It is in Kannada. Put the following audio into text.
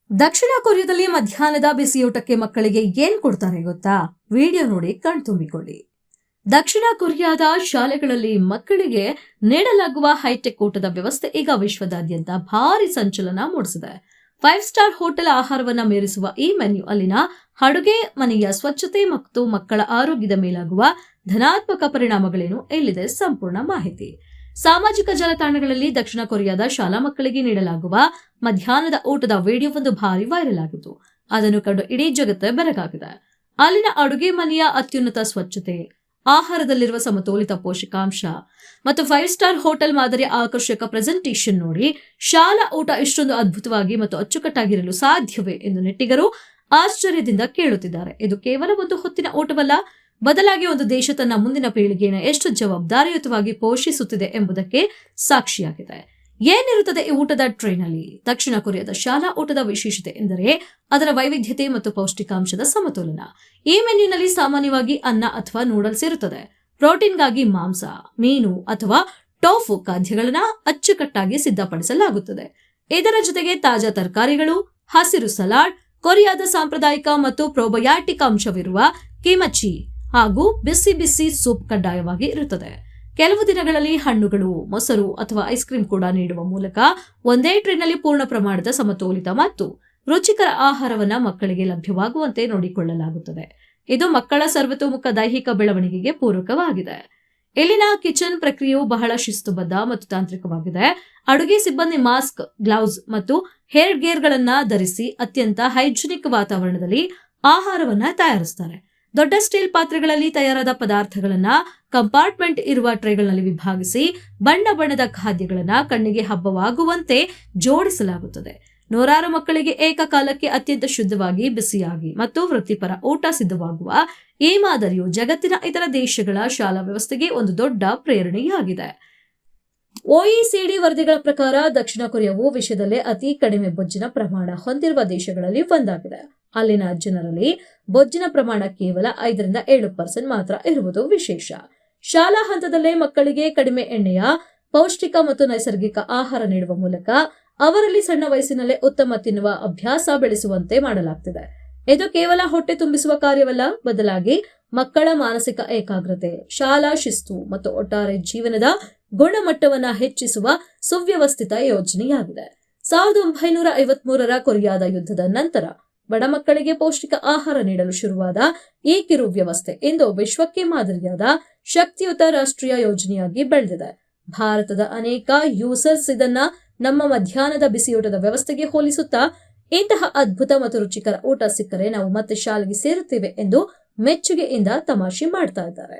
ದಕ್ಷಿಣ ಕೊರಿಯಾದಲ್ಲಿ ಮಧ್ಯಾಹ್ನದ ಬಿಸಿಯೂಟಕ್ಕೆ ಮಕ್ಕಳಿಗೆ ಏನ್ ಕೊಡ್ತಾರೆ ಗೊತ್ತಾ? ವಿಡಿಯೋ ನೋಡಿ ಕಣ್ತುಂಬಿಕೊಳ್ಳಿ. ದಕ್ಷಿಣ ಕೊರಿಯಾದ ಶಾಲೆಗಳಲ್ಲಿ ಮಕ್ಕಳಿಗೆ ನೀಡಲಾಗುವ ಹೈಟೆಕ್ ಊಟದ ವ್ಯವಸ್ಥೆ ಈಗ ವಿಶ್ವದಾದ್ಯಂತ ಭಾರಿ ಸಂಚಲನ ಮೂಡಿಸಿದೆ. 5 ಸ್ಟಾರ್ ಹೋಟೆಲ್ ಆಹಾರವನ್ನ ಮೀರಿಸುವ ಈ ಮೆನ್ಯೂ ಅಲ್ಲಿನ ಅಡುಗೆ ಮನೆಯ ಸ್ವಚ್ಛತೆ ಮತ್ತು ಮಕ್ಕಳ ಆರೋಗ್ಯದ ಮೇಲಾಗುವ ಧನಾತ್ಮಕ ಪರಿಣಾಮಗಳೇನು? ಇಲ್ಲಿದೆ ಸಂಪೂರ್ಣ ಮಾಹಿತಿ. ಸಾಮಾಜಿಕ ಜಾಲತಾಣಗಳಲ್ಲಿ ದಕ್ಷಿಣ ಕೊರಿಯಾದ ಶಾಲಾ ಮಕ್ಕಳಿಗೆ ನೀಡಲಾಗುವ ಮಧ್ಯಾಹ್ನದ ಊಟದ ವಿಡಿಯೋವೊಂದು ಭಾರಿ ವೈರಲ್ ಆಗಿತ್ತು. ಅದನ್ನು ಕಂಡು ಇಡೀ ಜಗತ್ತೇ ಬೆರಗಾಗಿದೆ. ಅಲ್ಲಿನ ಅಡುಗೆ ಮನೆಯ ಅತ್ಯುನ್ನತ ಸ್ವಚ್ಛತೆ, ಆಹಾರದಲ್ಲಿರುವ ಸಮತೋಲಿತ ಪೋಷಕಾಂಶ ಮತ್ತು 5 ಸ್ಟಾರ್ ಹೋಟೆಲ್ ಮಾದರಿಯ ಆಕರ್ಷಕ ಪ್ರೆಸೆಂಟೇಷನ್ ನೋಡಿ ಶಾಲಾ ಊಟ ಇಷ್ಟೊಂದು ಅದ್ಭುತವಾಗಿ ಮತ್ತು ಅಚ್ಚುಕಟ್ಟಾಗಿರಲು ಸಾಧ್ಯವೇ ಎಂದು ನೆಟ್ಟಿಗರು ಆಶ್ಚರ್ಯದಿಂದ ಕೇಳುತ್ತಿದ್ದಾರೆ. ಇದು ಕೇವಲ ಒಂದು ಹೊತ್ತಿನ ಊಟವಲ್ಲ, ಬದಲಾಗಿ ಒಂದು ದೇಶ ತನ್ನ ಮುಂದಿನ ಪೀಳಿಗೆಯನ್ನು ಎಷ್ಟು ಜವಾಬ್ದಾರಿಯುತವಾಗಿ ಪೋಷಿಸುತ್ತಿದೆ ಎಂಬುದಕ್ಕೆ ಸಾಕ್ಷಿಯಾಗಿದೆ. ಏನಿರುತ್ತದೆ ಈ ಊಟದ ಟ್ರೇನಲ್ಲಿ? ದಕ್ಷಿಣ ಕೊರಿಯಾದ ಶಾಲಾ ಊಟದ ವಿಶೇಷತೆ ಎಂದರೆ ಅದರ ವೈವಿಧ್ಯತೆ ಮತ್ತು ಪೌಷ್ಟಿಕಾಂಶದ ಸಮತೋಲನ. ಈ ಮೆನ್ಯೂನಲ್ಲಿ ಸಾಮಾನ್ಯವಾಗಿ ಅನ್ನ ಅಥವಾ ನೂಡಲ್ಸ್ ಇರುತ್ತದೆ. ಪ್ರೋಟೀನ್ಗಾಗಿ ಮಾಂಸ, ಮೀನು ಅಥವಾ ಟೋಫು ಖಾದ್ಯಗಳನ್ನು ಅಚ್ಚುಕಟ್ಟಾಗಿ ಸಿದ್ಧಪಡಿಸಲಾಗುತ್ತದೆ. ಇದರ ಜೊತೆಗೆ ತಾಜಾ ತರಕಾರಿಗಳು, ಹಸಿರು ಸಲಾಡ್, ಕೊರಿಯಾದ ಸಾಂಪ್ರದಾಯಿಕ ಮತ್ತು ಪ್ರೋಬಯಾಟಿಕ್ ಅಂಶವಿರುವ ಕಿಮಚಿ ಹಾಗೂ ಬಿಸಿ ಬಿಸಿ ಸೂಪ್ ಕಡ್ಡಾಯವಾಗಿ ಇರುತ್ತದೆ. ಕೆಲವು ದಿನಗಳಲ್ಲಿ ಹಣ್ಣುಗಳು, ಮೊಸರು ಅಥವಾ ಐಸ್ ಕ್ರೀಮ್ ಕೂಡ ನೀಡುವ ಮೂಲಕ ಒಂದೇ ಟ್ರೇನಲ್ಲಿ ಪೂರ್ಣ ಪ್ರಮಾಣದ ಸಮತೋಲಿತ ಮತ್ತು ರುಚಿಕರ ಆಹಾರವನ್ನ ಮಕ್ಕಳಿಗೆ ಲಭ್ಯವಾಗುವಂತೆ ನೋಡಿಕೊಳ್ಳಲಾಗುತ್ತದೆ. ಇದು ಮಕ್ಕಳ ಸರ್ವತೋಮುಖ ದೈಹಿಕ ಬೆಳವಣಿಗೆಗೆ ಪೂರಕವಾಗಿದೆ. ಇಲ್ಲಿನ ಕಿಚನ್ ಪ್ರಕ್ರಿಯೆಯು ಬಹಳ ಶಿಸ್ತುಬದ್ಧ ಮತ್ತು ತಾಂತ್ರಿಕವಾಗಿದೆ. ಅಡುಗೆ ಸಿಬ್ಬಂದಿ ಮಾಸ್ಕ್, ಗ್ಲೌಸ್ ಮತ್ತು ಹೇರ್ ಗೇರ್ಗಳನ್ನ ಧರಿಸಿ ಅತ್ಯಂತ ಹೈಜಿನಿಕ್ ವಾತಾವರಣದಲ್ಲಿ ಆಹಾರವನ್ನ ತಯಾರಿಸುತ್ತಾರೆ. ದೊಡ್ಡ ಸ್ಟೀಲ್ ಪಾತ್ರೆಗಳಲ್ಲಿ ತಯಾರಾದ ಪದಾರ್ಥಗಳನ್ನ ಕಂಪಾರ್ಟ್ಮೆಂಟ್ ಇರುವ ಟ್ರೇಗಳಲ್ಲಿ ವಿಭಾಗಿಸಿ ಬಣ್ಣ ಬಣ್ಣದ ಖಾದ್ಯಗಳನ್ನ ಕಣ್ಣಿಗೆ ಹಬ್ಬವಾಗುವಂತೆ ಜೋಡಿಸಲಾಗುತ್ತದೆ. ನೂರಾರು ಮಕ್ಕಳಿಗೆ ಏಕಕಾಲಕ್ಕೆ ಅತ್ಯಂತ ಶುದ್ಧವಾಗಿ, ಬಿಸಿಯಾಗಿ ಮತ್ತು ವೃತ್ತಿಪರ ಊಟ ಸಿದ್ಧವಾಗುವ ಈ ಮಾದರಿಯು ಜಗತ್ತಿನ ಇತರ ದೇಶಗಳ ಶಾಲಾ ವ್ಯವಸ್ಥೆಗೆ ಒಂದು ದೊಡ್ಡ ಪ್ರೇರಣೆಯಾಗಿದೆ. OECD ವರದಿಗಳ ಪ್ರಕಾರ ದಕ್ಷಿಣ ಕೊರಿಯಾವು ವಿಶ್ವದಲ್ಲೇ ಅತಿ ಕಡಿಮೆ ಬೊಜ್ಜಿನ ಪ್ರಮಾಣ ಹೊಂದಿರುವ ದೇಶಗಳಲ್ಲಿ ಒಂದಾಗಿದೆ. ಅಲ್ಲಿನ ಜನರಲ್ಲಿ ಬೊಜ್ಜಿನ ಪ್ರಮಾಣ ಕೇವಲ 5-7% ಮಾತ್ರ ಇರುವುದು ವಿಶೇಷ. ಶಾಲಾ ಹಂತದಲ್ಲೇ ಮಕ್ಕಳಿಗೆ ಕಡಿಮೆ ಎಣ್ಣೆಯ, ಪೌಷ್ಟಿಕ ಮತ್ತು ನೈಸರ್ಗಿಕ ಆಹಾರ ನೀಡುವ ಮೂಲಕ ಅವರಲ್ಲಿ ಸಣ್ಣ ವಯಸ್ಸಿನಲ್ಲೇ ಉತ್ತಮ ತಿನ್ನುವ ಅಭ್ಯಾಸ ಬೆಳೆಸುವಂತೆ ಮಾಡಲಾಗ್ತಿದೆ. ಇದು ಕೇವಲ ಹೊಟ್ಟೆ ತುಂಬಿಸುವ ಕಾರ್ಯವಲ್ಲ, ಬದಲಾಗಿ ಮಕ್ಕಳ ಮಾನಸಿಕ ಏಕಾಗ್ರತೆ, ಶಾಲಾ ಶಿಸ್ತು ಮತ್ತು ಒಟ್ಟಾರೆ ಜೀವನದ ಗುಣಮಟ್ಟವನ್ನ ಹೆಚ್ಚಿಸುವ ಸುವ್ಯವಸ್ಥಿತ ಯೋಜನೆಯಾಗಿದೆ. 1953ರ ಕೊರಿಯಾದ ಯುದ್ಧದ ನಂತರ ಬಡ ಮಕ್ಕಳಿಗೆ ಪೌಷ್ಟಿಕ ಆಹಾರ ನೀಡಲು ಶುರುವಾದ ಈ ಕಿರು ವ್ಯವಸ್ಥೆ ಇಂದು ವಿಶ್ವಕ್ಕೆ ಮಾದರಿಯಾದ ಶಕ್ತಿಯುತ ರಾಷ್ಟ್ರೀಯ ಯೋಜನೆಯಾಗಿ ಬೆಳೆದಿದೆ. ಭಾರತದ ಅನೇಕ ಯೂಸರ್ಸ್ ಇದನ್ನ ನಮ್ಮ ಮಧ್ಯಾಹ್ನದ ಬಿಸಿಯೂಟದ ವ್ಯವಸ್ಥೆಗೆ ಹೋಲಿಸುತ್ತಾ, ಇಂತಹ ಅದ್ಭುತ ಮತ್ತು ರುಚಿಕರ ಊಟ ಸಿಕ್ಕರೆ ನಾವು ಮತ್ತೆ ಶಾಲೆಗೆ ಸೇರುತ್ತೇವೆ ಎಂದು ಮೆಚ್ಚುಗೆಯಿಂದ ತಮಾಷೆ ಮಾಡ್ತಾ ಇದ್ದಾರೆ.